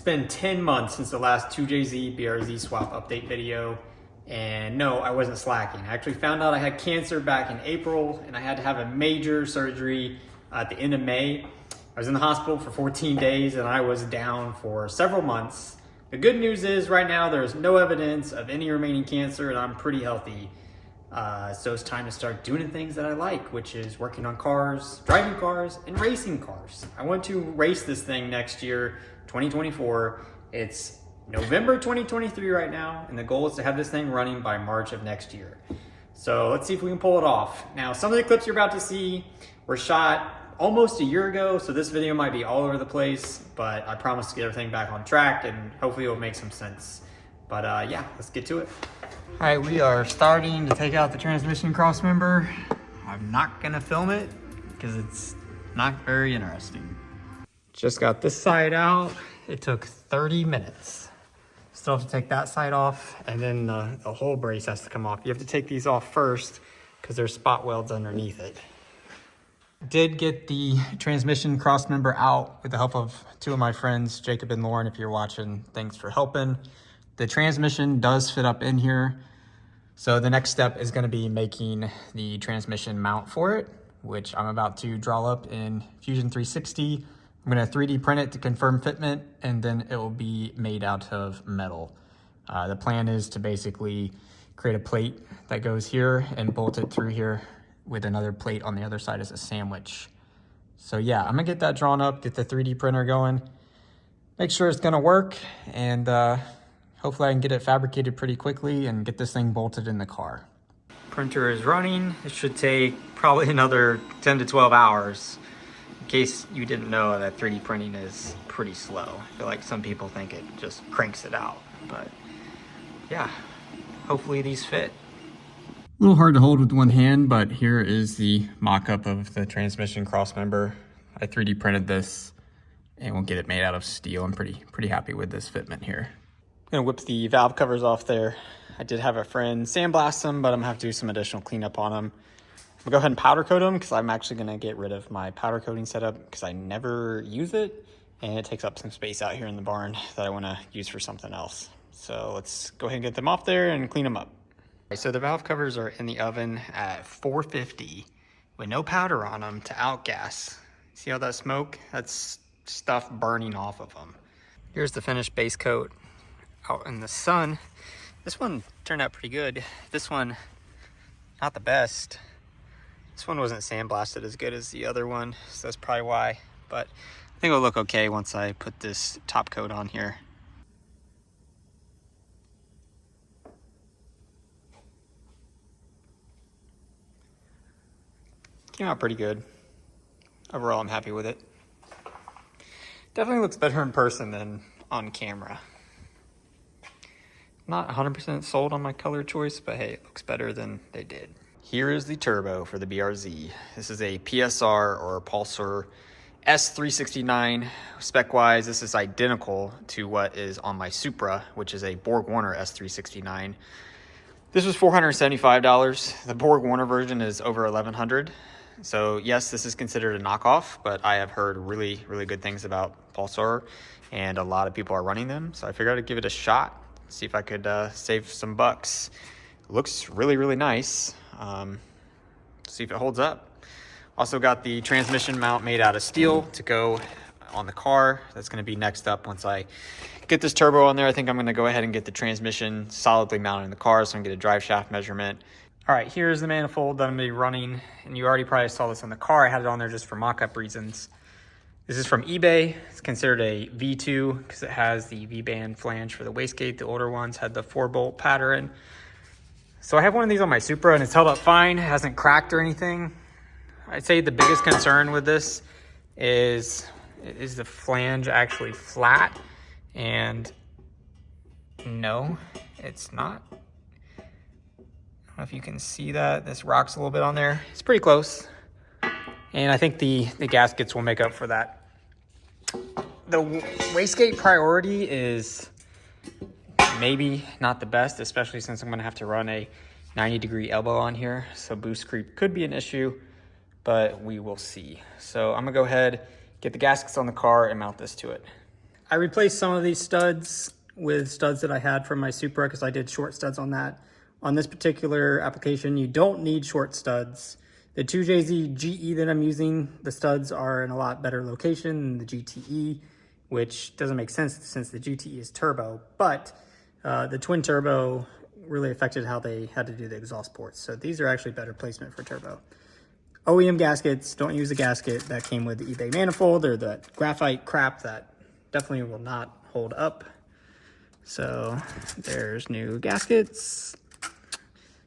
been 10 months since the last 2JZ BRZ swap update video, and no, I wasn't slacking. I actually found out I had cancer back in April, and I had to have a major surgery at the end of May. I was in the hospital for 14 days, and I was down for several months. The good news is right now there's no evidence of any remaining cancer, and I'm pretty healthy. So it's time to start doing the things that I like, which is working on cars, driving cars, and racing cars. I want to race this thing next year, 2024. It's November 2023 right now, and the goal is to have this thing running by March of next year. So let's see if we can pull it off. Now, some of the clips you're about to see were shot almost a year ago, so this video might be all over the place, but I promise to get everything back on track, and hopefully it'll make some sense. But yeah, let's get to it. All right, we are starting to take out the transmission crossmember. I'm not gonna film it because it's not very interesting. Just got this side out. It took 30 minutes. Still have to take that side off, and then the whole brace has to come off. You have to take these off first because there's spot welds underneath it. Did get the transmission crossmember out with the help of two of my friends, Jacob and Lauren. If you're watching, thanks for helping. The transmission does fit up in here. So the next step is going to be making the transmission mount for it, which I'm about to draw up in Fusion 360. I'm going to 3D print it to confirm fitment, and then it will be made out of metal. The plan is to basically create a plate that goes here and bolt it through here with another plate on the other side as a sandwich. So yeah, I'm going to get that drawn up, get the 3D printer going, make sure it's going to work, and hopefully I can get it fabricated pretty quickly and get this thing bolted in the car. Printer is running. It should take probably another 10 to 12 hours. In case you didn't know, that 3D printing is pretty slow. I feel like some people think it just cranks it out, but yeah, hopefully these fit. A little hard to hold with one hand, but here is the mock-up of the transmission crossmember. I 3D printed this and we'll get it made out of steel. I'm pretty happy with this fitment here. I'm gonna whip the valve covers off there. I did have a friend sandblast them, but I'm gonna have to do some additional cleanup on them. I'm gonna go ahead and powder coat them because I'm actually gonna get rid of my powder coating setup because I never use it and it takes up some space out here in the barn that I wanna use for something else. So let's go ahead and get them off there and clean them up. Okay, so the valve covers are in the oven at 450 with no powder on them to outgas. See all that smoke? That's stuff burning off of them. Here's the finished base coat out in the sun. This one turned out pretty good. This one, not the best. This one wasn't sandblasted as good as the other one, so that's probably why. But I think it'll look okay once I put this top coat on here. Came out pretty good. Overall, I'm happy with it. Definitely looks better in person than on camera. Not 100% sold on my color choice, but hey, it looks better than they did. Here is the turbo for the BRZ. This is a PSR or Pulsar S369. Spec-wise, this is identical to what is on my Supra, which is a Borg-Warner S369. This was $475. The Borg-Warner version is over $1,100. So yes, this is considered a knockoff, but I have heard really good things about Pulsar, and a lot of people are running them. So I figured I'd give it a shot, see if I could save some bucks. It looks really nice. See if it holds up. Also got the transmission mount made out of steel to go on the car. That's going to be next up once I get this turbo on there. I think I'm going to go ahead and get the transmission solidly mounted in the car so I can get a drive shaft measurement. All right, here's the manifold that I'm going to be running, and you already probably saw this on the car. I had it on there just for mock-up reasons. This is from eBay. It's considered a V2 because it has the V-band flange for the wastegate. The older ones had the 4-bolt pattern. So I have one of these on my Supra, and it's held up fine. It hasn't cracked or anything. I'd say the biggest concern with this is the flange actually flat? And no, it's not. I don't know if you can see that. This rocks a little bit on there. It's pretty close. And I think the gaskets will make up for that. The wastegate priority is maybe not the best, especially since I'm gonna have to run a 90-degree elbow on here. So boost creep could be an issue, but we will see. So I'm gonna go ahead, get the gaskets on the car and mount this to it. I replaced some of these studs with studs that I had from my Supra because I did short studs on that. On this particular application, you don't need short studs. The 2JZ GE that I'm using, the studs are in a lot better location than the GTE, which doesn't make sense since the GTE is turbo, but the twin turbo really affected how they had to do the exhaust ports. So these are actually better placement for turbo. OEM gaskets, don't use a gasket that came with the eBay manifold or the graphite crap that definitely will not hold up. So there's new gaskets. I'm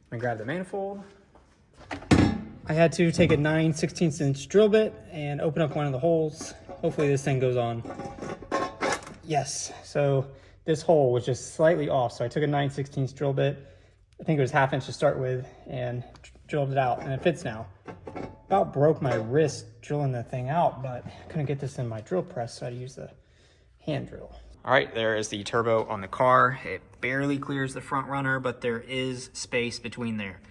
gonna grab the manifold. I had to take a 9/16 inch drill bit and open up one of the holes. Hopefully this thing goes on. Yes, so this hole was just slightly off. So I took a 9/16 drill bit. I think it was 1/2 inch to start with and drilled it out and it fits now. About broke my wrist drilling the thing out, but I couldn't get this in my drill press, so I had to use the hand drill. All right, there is the turbo on the car. It barely clears the front runner, but there is space between there.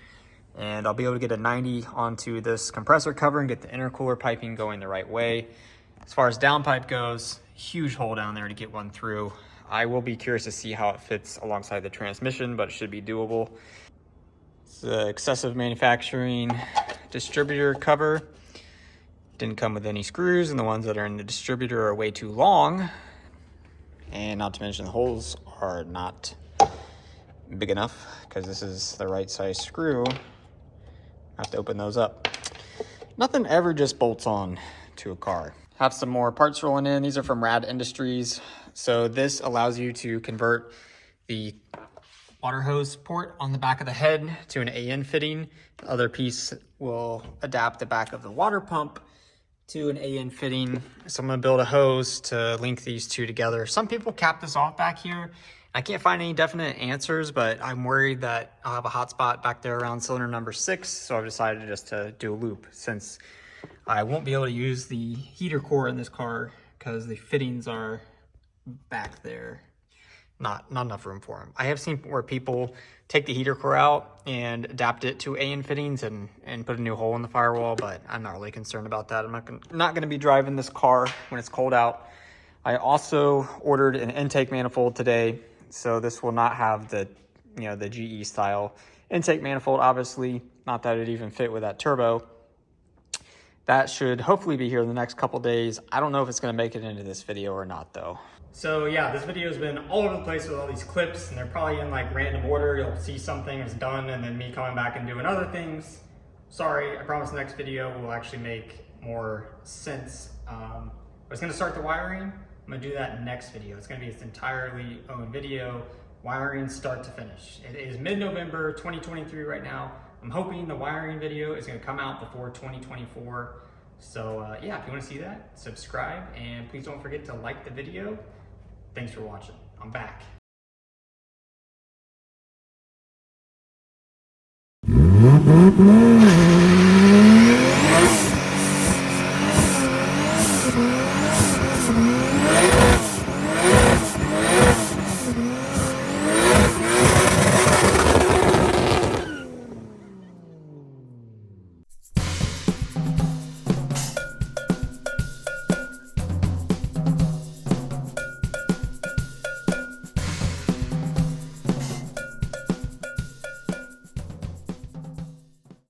And I'll be able to get a 90 onto this compressor cover and get the intercooler piping going the right way. As far as downpipe goes, huge hole down there to get one through. I will be curious to see how it fits alongside the transmission, but it should be doable. It's the excessive manufacturing distributor cover. Didn't come with any screws, and the ones that are in the distributor are way too long. And not to mention the holes are not big enough because this is the right size screw. I have to open those up. Nothing ever just bolts on to a car. Have some more parts rolling in. These are from Rad Industries. So this allows you to convert the water hose port on the back of the head to an AN fitting. The other piece will adapt the back of the water pump to an AN fitting. So I'm gonna build a hose to link these two together. Some people cap this off back here. I can't find any definite answers, but I'm worried that I'll have a hot spot back there around cylinder number 6. So I've decided just to do a loop since I won't be able to use the heater core in this car because the fittings are back there. Not enough room for them. I have seen where people take the heater core out and adapt it to AN fittings and put a new hole in the firewall, but I'm not really concerned about that. I'm not gonna be driving this car when it's cold out. I also ordered an intake manifold today, so this will not have the, the GE style intake manifold, obviously. Not that it even fit with that turbo. That should hopefully be here in the next couple days. I don't know if it's gonna make it into this video or not though. So yeah, this video has been all over the place with all these clips and they're probably in like random order. You'll see something is done and then me coming back and doing other things. Sorry, I promise the next video will actually make more sense. I was gonna start the wiring. I'm gonna do that next video. It's gonna be its entirely own video, wiring start to finish. It is mid-November 2023 right now. I'm hoping the wiring video is gonna come out before 2024. So yeah, if you wanna see that, subscribe and please don't forget to like the video. Thanks for watching. I'm back.